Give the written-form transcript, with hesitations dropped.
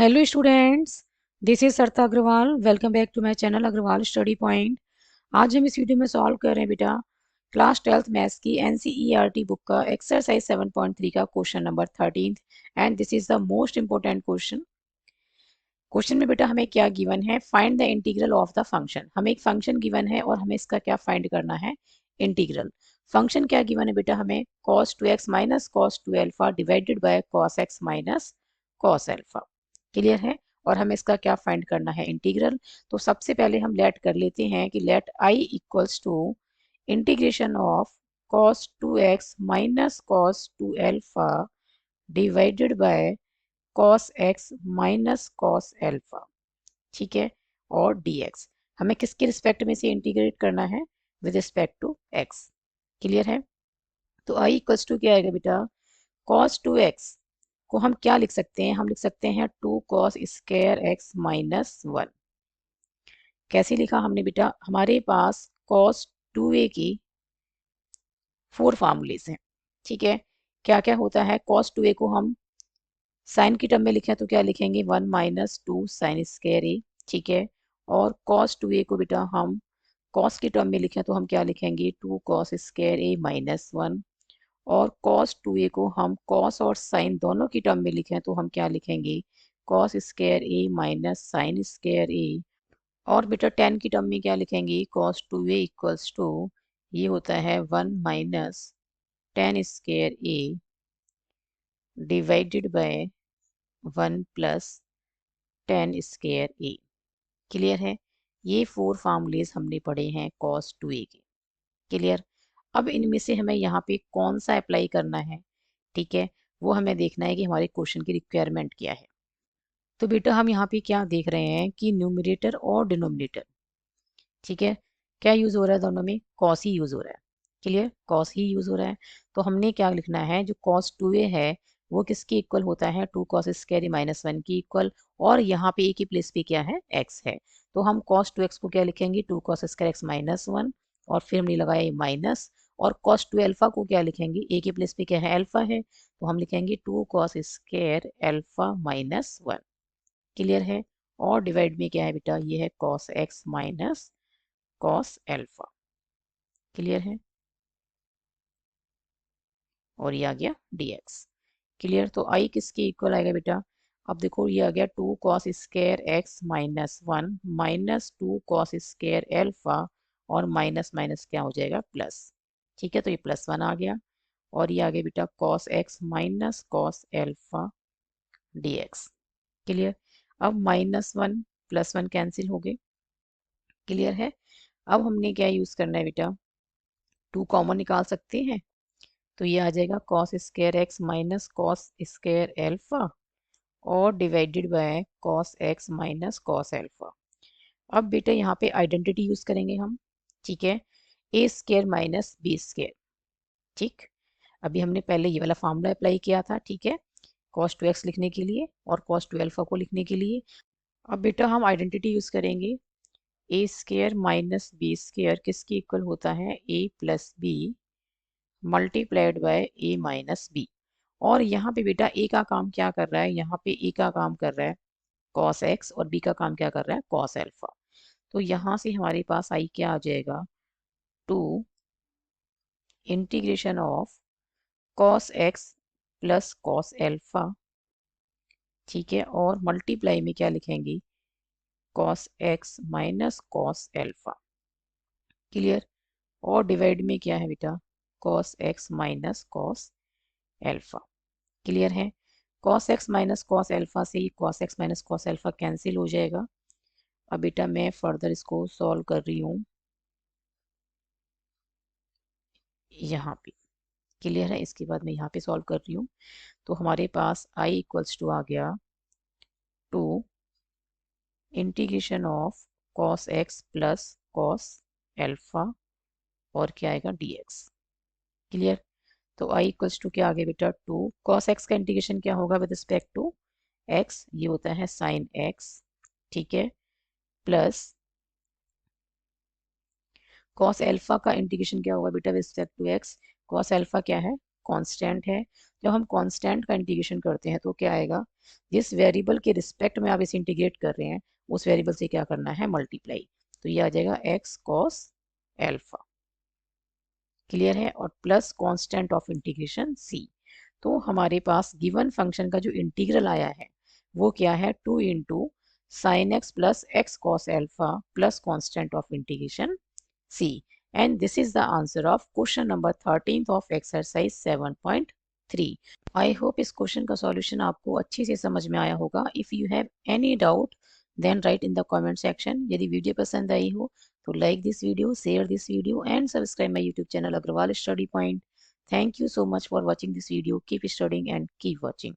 Hello students, this is Sarita Agarwal. Welcome back to my channel Agarwal study point. आज हम इस video में सॉल्व कर रहे हैं बेटा क्लास 12th मैथ्स की एनसीईआरटी बुक का एक्सरसाइज 7.3 का question number 13 and this is the most important question. Question में बेटा हमें क्या गिवन है, find the integral of the function. हमें एक फंक्शन गिवन है और हमें इसका क्या फाइंड करना है, इंटीग्रल। फंक्शन क्या गिवन है बेटा, हमें cos 2x minus cos 2 alpha divided by cos x minus cos alpha. Clear है। और हमें इसका क्या फाइंड करना है, इंटीग्रल। तो सबसे पहले हम लेट कर लेते हैं कि let i equals to integration of cos 2x minus cos 2 alpha divided by cos x minus cos alpha. ठीक है। और dx हमें किसके रिस्पेक्ट में से इंटीग्रेट करना है, with respect to x। Clear है। तो i इक्वल्स टू क्या आएगा बेटा, cos 2x को हम क्या लिख सकते हैं, हम लिख सकते हैं 2 cos स्क्वायर x माइनस 1। कैसे लिखा हमने बेटा, हमारे पास cos 2a की 4 फार्मूलेस हैं। ठीक है। क्या क्या होता है, cos 2a को हम साइन की टर्म में लिखें तो क्या लिखेंगे, 1 माइनस 2 साइन स्क्वायर ए। ठीक है। और cos 2a को बेटा हम cos की टर्म में लिखें तो हम क्या लिखेंगे, 2 cos स्क्वायर ए माइनस 1। और cos 2a को हम cos और sin दोनों की टर्म में लिखें तो हम क्या लिखेंगे, cos स्क्वायर ए माइनस sin स्क्वायर ए। और बेटा tan की टर्म में क्या लिखेंगे, cos 2a इक्वल्स टू ये होता है 1 minus tan square A divided by 1 plus tan square A. Clear है। ये 4 फार्मूलेज हमने पढ़े हैं cos 2a के। क्लियर। अब इनमें से हमें यहाँ पे कौन सा अप्लाई करना है, ठीक है, वो हमें देखना है कि हमारे क्वेश्चन की रिक्वायरमेंट क्या है। तो बेटा हम यहाँ पे क्या देख रहे हैं कि न्यूमरेटर और डिनोमिनेटर, ठीक है, क्या यूज हो रहा है, दोनों में कॉस ही यूज हो रहा है। क्लियर, कॉस ही यूज हो रहा है। तो हमने क्या लिखना है, जो cos 2a है वो किसके इक्वल होता है, 2 cos स्क्वायर माइनस 1 की इक्वल। और यहाँ पे a की प्लेस पे क्या है, x है। तो हम cos 2x को क्या लिखेंगे, 2 cos स्क्वायर x माइनस 1। और फिर हमने लगाया माइनस। और cos 2 अल्फा को क्या लिखेंगे, a की प्लेस पे क्या है, अल्फा है, तो हम लिखेंगे 2 cos square alpha minus 1। Clear है। और डिवाइड में क्या है बेटा, ये है cos x minus cos alpha. Clear है। और ये आ गया dx। क्लियर। तो i किसके इक्वल आएगा बेटा, अब देखो ये आ गया 2 cos square x minus 1 minus 2 cos square alpha. और माइनस माइनस क्या हो जाएगा, प्लस। ठीक है। तो ये +1 आ गया। और ये आ गया बेटा cos x minus cos alpha dx। Clear. अब -1 +1 कैंसिल हो गए। क्लियर है। अब हमने क्या यूज करना है बेटा, 2 कॉमन निकाल सकते हैं। तो ये आ जाएगा cos square x minus cos square alpha और divided by cos x minus cos alpha. अब बेटा यहाँ पे आइडेंटिटी यूज करेंगे हम। ठीक है। ए स्क्वायर माइनस बी स्क्वायर। ठीक। अभी हमने पहले ये वाला फार्मूला अप्लाई किया था। ठीक है। cos 2x लिखने के लिए और cos 2 अल्फा को लिखने के लिए। अब बेटा हम आइडेंटिटी यूज करेंगे, A square minus B square किसके इक्वल होता है, A plus B multiplied by A minus B. और यहाँ पे बेटा ए का काम क्या कर रहा है, यहाँ पे ए का काम कर रहा है cos x और बी का काम क्या कर रहा है, cos अल्फा। तो यहाँ से हमारे पास आई क्या आ जाएगा, 2 integration of cos x plus cos alpha. ठीक है। और मल्टीप्लाई में क्या लिखेंगे, cos x minus cos alpha. Clear. और डिवाइड में क्या है बेटा, cos x minus cos alpha. Clear है। cos x minus cos alpha से ही cos x minus cos alpha cancel हो जाएगा। अब बेटा मैं फर्दर इसको सॉल्व कर रही हूँ यहाँ पे। क्लियर है। इसके बाद मैं यहाँ पे सॉल्व कर रही हूँ। तो हमारे पास i इक्वल्स टू आ गया 2 integration of cos x plus cos alpha और क्या आएगा dx। क्लियर। तो i इक्वल्स टू क्या आ गया बेटा, 2 cos x का इंटीग्रेशन क्या होगा विद रिस्पेक्ट टू x, ये होता है sin x। ठीक है। प्लस cos अल्फा का इंटीग्रेशन क्या होगा बेटा with respect to x, cos alpha क्या है, कांस्टेंट है। जब हम कांस्टेंट का इंटीग्रेशन करते हैं तो क्या आएगा, जिस वेरिएबल के रिस्पेक्ट में आप इसे इंटीग्रेट कर रहे हैं उस वेरिएबल से क्या करना है, मल्टीप्लाई। तो ये आ जाएगा एक्स कॉस एल्फा, क्लियर है, और प्लस कांस्टेंट ऑफ इंटीग्रेशन सी। तो हमारे पास गिवन फंक्शन का जो इंटीग्रल आया है वो क्या है, 2 into sine X plus X cos alpha plus constant of integration C. And this is the answer of question number 13 of exercise 7.3। I hope इस क्वेश्चन का सॉल्यूशन आपको अच्छे से समझ में आया होगा। If you have any doubt then write in the comment section. यदि वीडियो पसंद आई हो तो like this video, share this video and subscribe my YouTube channel Agrawal Study Point. Thank you so much for watching this video. Keep studying and keep watching.